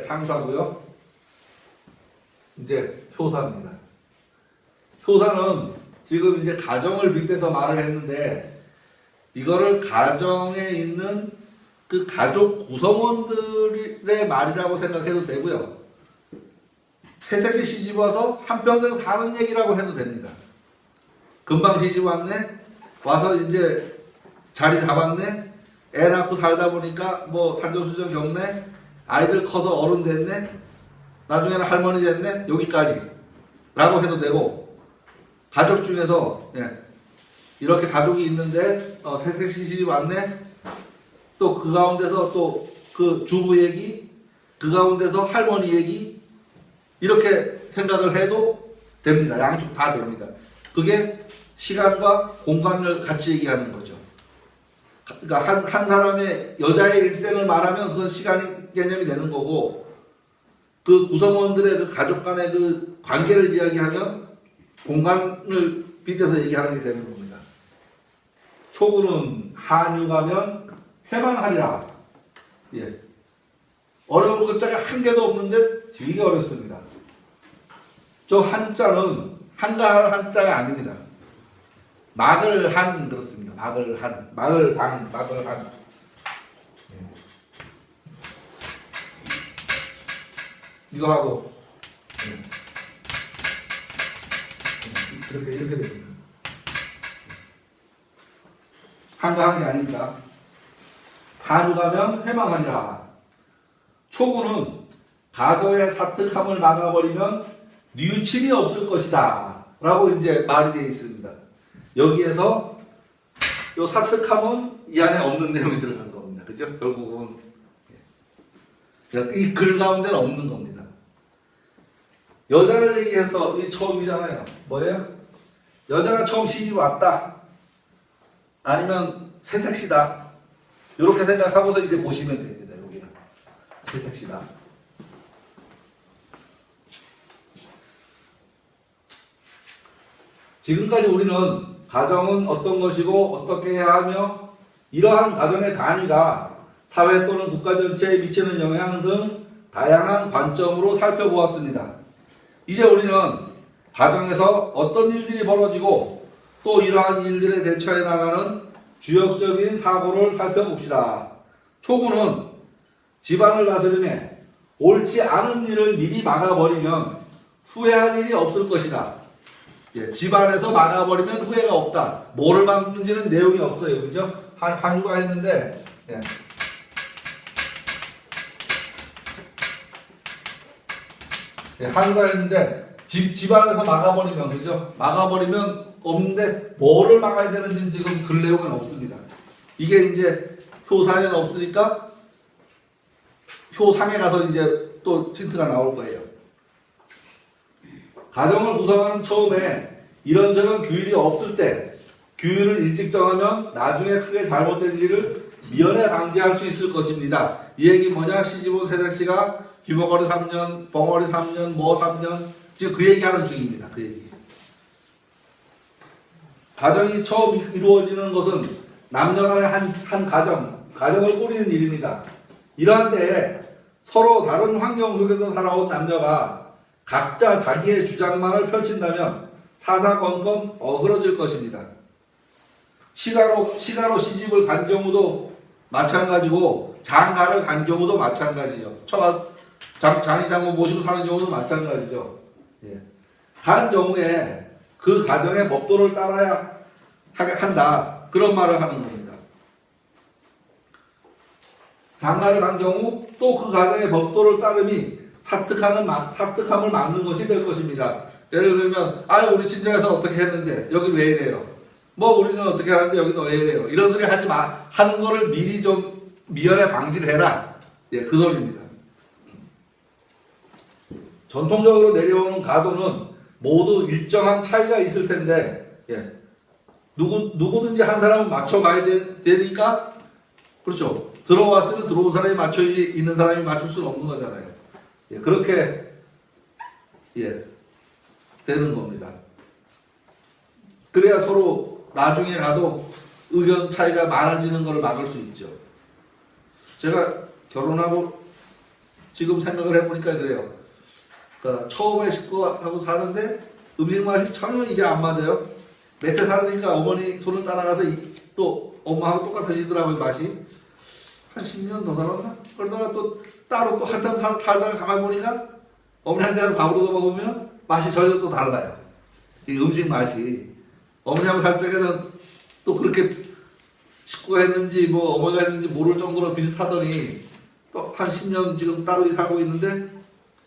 상사고요. 이제 효사입니다. 효사는 지금 이제 가정을 빗대서 말을 했는데 이거를 가정에 있는 그 가족 구성원들의 말이라고 생각해도 되고요. 새색시 시집 와서 한평생 사는 얘기라고 해도 됩니다. 금방 시집 왔네? 와서 이제 자리 잡았네? 애 낳고 살다 보니까 뭐 산전수전 겪네? 아이들 커서 어른 됐네? 나중에는 할머니 됐네? 여기까지 라고 해도 되고, 가족 중에서 이렇게 가족이 있는데 새색시 시집 왔네? 또 그 가운데서 또 그 주부 얘기, 그 가운데서 할머니 얘기, 이렇게 생각을 해도 됩니다. 양쪽 다 됩니다. 그게 시간과 공간을 같이 얘기하는 거죠. 그러니까 한 사람의 여자의 일생을 말하면 그건 시간 개념이 되는 거고, 그 구성원들의 그 가족 간의 그 관계를 이야기하면 공간을 빗대서 얘기하는 게 되는 겁니다. 초구는 한유 가면 회망하리라. 예. 어려운 글자가 한 개도 없는데 되게 어렵습니다. 저 한자는 한가할 한자가 아닙니다. 막을 한 그렇습니다. 막을 한, 막을 방, 막을 한. 이거 하고 이렇게 됩니다. 한가한 게 아닙니다. 한유 가면 회망하리라. 초구는 과거의 사특함을 막아버리면 뉘우침이 없을 것이다 라고 이제 말이 되어 있습니다. 여기에서 이 사특함은 이 안에 없는 내용이 들어간 겁니다. 그죠? 결국은 이 글 가운데는 없는 겁니다. 여자를 얘기해서 이 처음이잖아요. 뭐예요? 여자가 처음 시집 왔다. 아니면 새색시다. 이렇게 생각하고서 이제 보시면 됩니다. 여기는 새색시다. 지금까지 우리는 가정은 어떤 것이고 어떻게 해야 하며 이러한 가정의 단위가 사회 또는 국가 전체에 미치는 영향 등 다양한 관점으로 살펴보았습니다. 이제 우리는 가정에서 어떤 일들이 벌어지고 또 이러한 일들에 대처해 나가는 주역적인 사고를 살펴봅시다. 초구는 집안을 다스림에 옳지 않은 일을 미리 막아버리면 후회할 일이 없을 것이다. 예, 집안에서 막아버리면 후회가 없다. 뭐를 막는지는 내용이 없어요. 그죠? 한유가 했는데 한유가 했는데 집안에서 막아버리면, 그죠? 막아버리면 없는데 뭐를 막아야 되는지는 지금 글 내용은 없습니다. 이게 이제 효상에는 없으니까 효상에 가서 이제 또 힌트가 나올 거예요. 가정을 구성하는 처음에 이런저런 규율이 없을 때 규율을 일찍 정하면 나중에 크게 잘못된 일을 미연에 방지할 수 있을 것입니다. 이 얘기 뭐냐? 시집온 새색시가 귀머거리 3년, 벙어리 3년, 뭐 3년, 지금 그 얘기하는 중입니다. 그 얘기. 가정이 처음 이루어지는 것은 남녀간의 한 가정을 꾸리는 일입니다. 이러한 때에 서로 다른 환경 속에서 살아온 남녀가 각자 자기의 주장만을 펼친다면 사사건건 어그러질 것입니다. 시가로 시집을 간 경우도 마찬가지고 장가를 간 경우도 마찬가지죠. 장이 장모 모시고 사는 경우도 마찬가지죠. 예. 간 경우에 그 가정의 법도를 따라야 한다. 그런 말을 하는 겁니다. 장가를 간 경우 또 그 가정의 법도를 따름이 사특함을 막는 것이 될 것입니다. 예를 들면, 우리 친정에서 어떻게 했는데 여기 왜 이래요? 뭐 우리는 어떻게 하는데 여기는 왜 이래요? 이런 소리 하지 마. 하는 거를 미리 좀 미연에 방지를 해라. 예, 그 소리입니다. 전통적으로 내려오는 가도는 모두 일정한 차이가 있을 텐데, 누구든지 한 사람은 맞춰가야 되니까, 그렇죠. 들어왔으면 들어온 사람이 맞춰야지 있는 사람이 맞출 수는 없는 거잖아요. 그렇게 되는 겁니다. 그래야 서로 나중에 가도 의견 차이가 많아지는 것을 막을 수 있죠. 제가 결혼하고 지금 생각을 해보니까 그래요. 그러니까 처음에 식구하고 사는데 음식 맛이 전혀 이게 안 맞아요. 몇 해 살으니까 어머니 손을 따라가서 또 엄마하고 똑같아지더라고요, 맛이. 한 10년 더 살았나? 그러다가 또 따로 또 한참 살다가 가만히 보니까 어머니한테 가서 밥을 얻어 먹으면 맛이 전혀 또 달라요. 이 음식 맛이. 어머니하고 살 적에는 또 그렇게 식구가 했는지 뭐 어머니가 했는지 모를 정도로 비슷하더니 또 한 10년 지금 따로 살고 있는데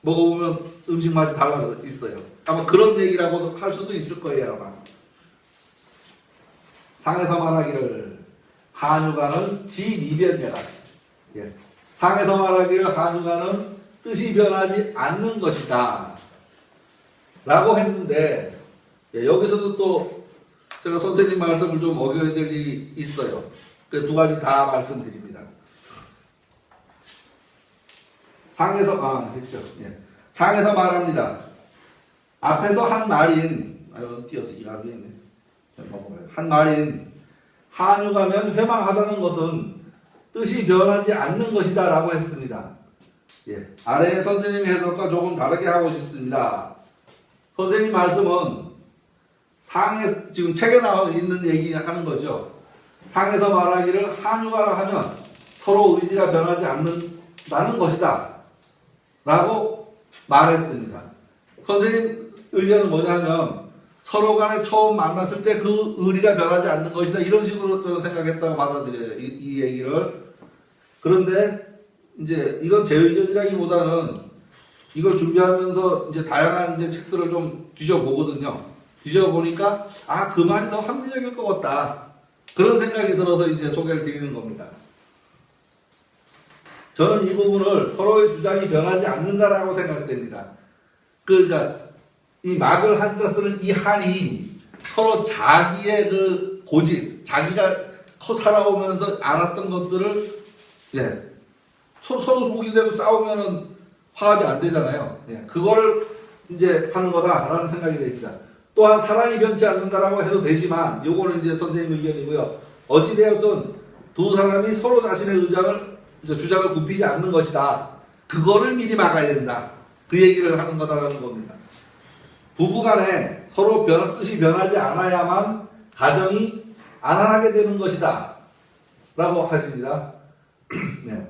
먹어보면 음식 맛이 달라져 있어요. 아마 그런 얘기라고 할 수도 있을 거예요, 아마. 상에서 말하기를 한유가는 지이변되라. 예. 상에서 말하기를 한유가는 뜻이 변하지 않는 것이다. 라고 했는데, 예, 여기서도 또 제가 선생님 말씀을 좀 어겨야 될 일이 있어요. 그 두 가지 다 말씀드립니다. 상에서, 됐죠. 예. 상에서 말합니다. 앞에서 한 말인, 띄어서 이거 안 되겠네. 한 말인, 한유가면 회망하다는 것은 뜻이 변하지 않는 것이다 라고 했습니다. 예. 아래의 선생님 해석과 조금 다르게 하고 싶습니다. 선생님 말씀은 상에, 지금 책에 나와 있는 얘기 하는 거죠. 상에서 말하기를 한유가라 하면 서로 의지가 변하지 않는다는 것이다 라고 말했습니다. 선생님 의견은 뭐냐 하면 서로 간에 처음 만났을 때 그 의리가 변하지 않는 것이다 이런 식으로 저는 생각했다고 받아들여요. 이 얘기를. 그런데 이제 이건 제 의견이라기보다는 이걸 준비하면서 이제 다양한 이제 책들을 좀 뒤져보거든요. 뒤져보니까 그 말이 더 합리적일 것 같다. 그런 생각이 들어서 이제 소개를 드리는 겁니다. 저는 이 부분을 서로의 주장이 변하지 않는다라고 생각됩니다. 그러니까 이 막을 한자 쓰는 이 한이 서로 자기의 그 고집, 자기가 살아오면서 알았던 것들을 서로 속이 되고 싸우면은 화합이 안 되잖아요. 그거를 이제 하는 거다라는 생각이 됩니다. 또한 사랑이 변치 않는다라고 해도 되지만 요거는 이제 선생님 의견이고요. 어찌되었든 두 사람이 서로 자신의 주장을 굽히지 않는 것이다. 그거를 미리 막아야 된다. 그 얘기를 하는 거다라는 겁니다. 부부간에 서로 뜻이 변하지 않아야만 가정이 안안하게 되는 것이다. 라고 하십니다. 네.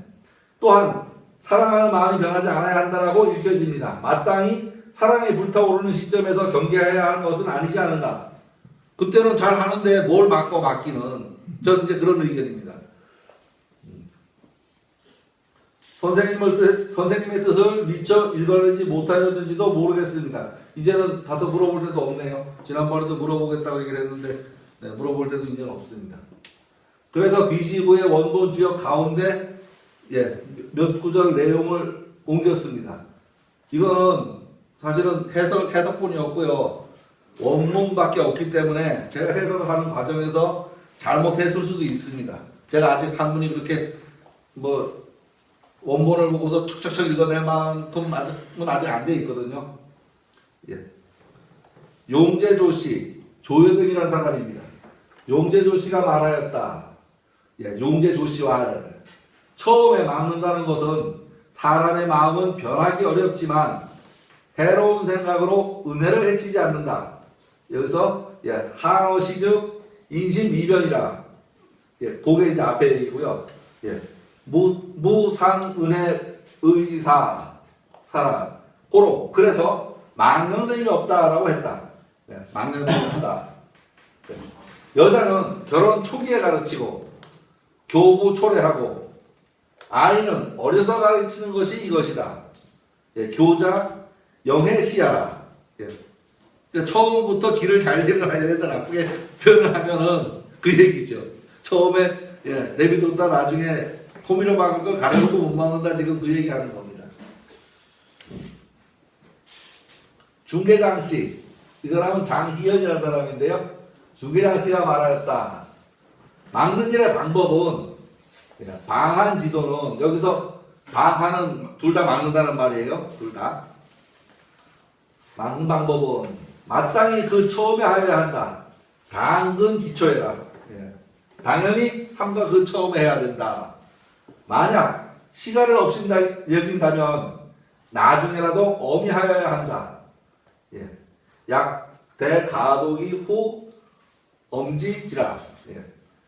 또한 사랑하는 마음이 변하지 않아야 한다라고 읽혀집니다. 마땅히 사랑이 불타오르는 시점에서 경계해야 할 것은 아니지 않은가. 그때는 잘 하는데 뭘 막기는. 저는 이제 그런 의견입니다. 선생님의 뜻을 미처 읽어내지 못하였는지도 모르겠습니다. 이제는 가서 물어볼 데도 없네요. 지난번에도 물어보겠다고 얘기를 했는데 물어볼 데도 이제는 없습니다. 그래서 비지구의 원본 주역 가운데 몇 구절 내용을 옮겼습니다. 이거는 사실은 해석본이었고요. 원문밖에 없기 때문에 제가 해석을 하는 과정에서 잘못했을 수도 있습니다. 제가 아직 한문이 그렇게 원본을 보고서 척척척 읽어낼 만큼 아직 안 돼 있거든요. 용제조씨, 조여등이라는 사람입니다. 용제조씨가 말하였다. 용제조씨와 처음에 막는다는 것은 사람의 마음은 변하기 어렵지만 해로운 생각으로 은혜를 해치지 않는다. 여기서 하어시즉 인신미변이라. 그게 이제 앞에 얘기고요. 무상은혜 의지사 사람 고로 그래서 막는 일이 없다라고 했다. 막는 일이 없다. 여자는 결혼 초기에 가르치고 교부 초래하고 아이는 어려서 가르치는 것이 이것이다. 교자 영해시하라. 처음부터 길을 잘 데려가야 된다. 나쁘게 표현을 하면은 그 얘기죠. 처음에 내비뒀다 나중에 호미로 막은 거 가려놓고 못 막는다. 지금 그 얘기하는 겁니다. 중계장씨, 이 사람은 장희연이라는 사람인데요. 중계장씨가 말하였다. 막는 일의 방법은 방한 지도는 여기서 방하는 둘 다 막는다는 말이에요. 둘 다. 막는 방법은 마땅히 그 처음에 하여야 한다. 당근 기초해라. 당연히 함과 그 처음에 해야 된다. 만약 시간을 없인다 여긴다면 나중에라도 어미하여야 한다. 예. 약 대가독이 후 엄지지라. 예.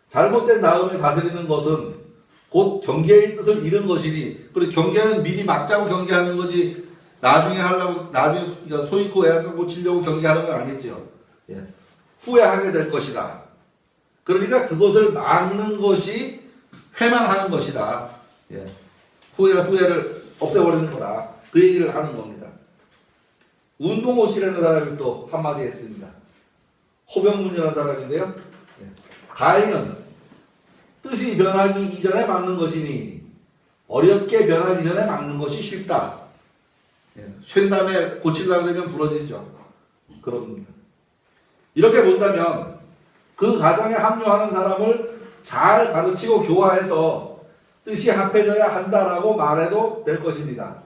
잘못된 다음에 다스리는 것은 곧 경계의 뜻을 잃은 것이니, 그리고 경계는 미리 막자고 경계하는 거지 나중에 하려고, 나중에 소위코 애학을 고치려고 경계하는 건 아니죠. 예. 후회하게 될 것이다. 그러니까 그것을 막는 것이 회망하는 것이다. 예. 후회를 없애버리는 거다. 그 얘기를 하는 겁니다. 운동호시라는 사람이 또 한마디 했습니다. 호병문이라는 사람인데요. 예. 가인은 뜻이 변하기 이전에 막는 것이니 어렵게 변하기 전에 막는 것이 쉽다. 예. 쐴 다음에 고치려고 하면 부러지죠. 그럽니다. 이렇게 본다면 그 가정에 합류하는 사람을 잘 가르치고 교화해서 뜻이 합해져야 한다라고 말해도 될 것입니다.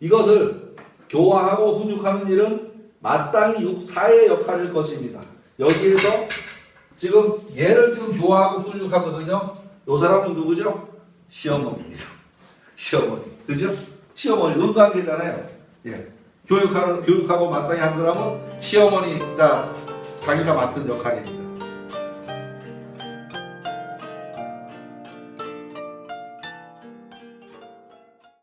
이것을 교화하고 훈육하는 일은 마땅히 육사의 역할일 것입니다. 여기에서 지금 얘를 지금 교화하고 훈육하거든요. 이 사람은 누구죠? 시어머니입니다. 시어머니. 그죠? 시어머니. 은관계잖아요. 예. 교육하고 마땅히 한 사람은 시어머니가 자기가 맡은 역할입니다.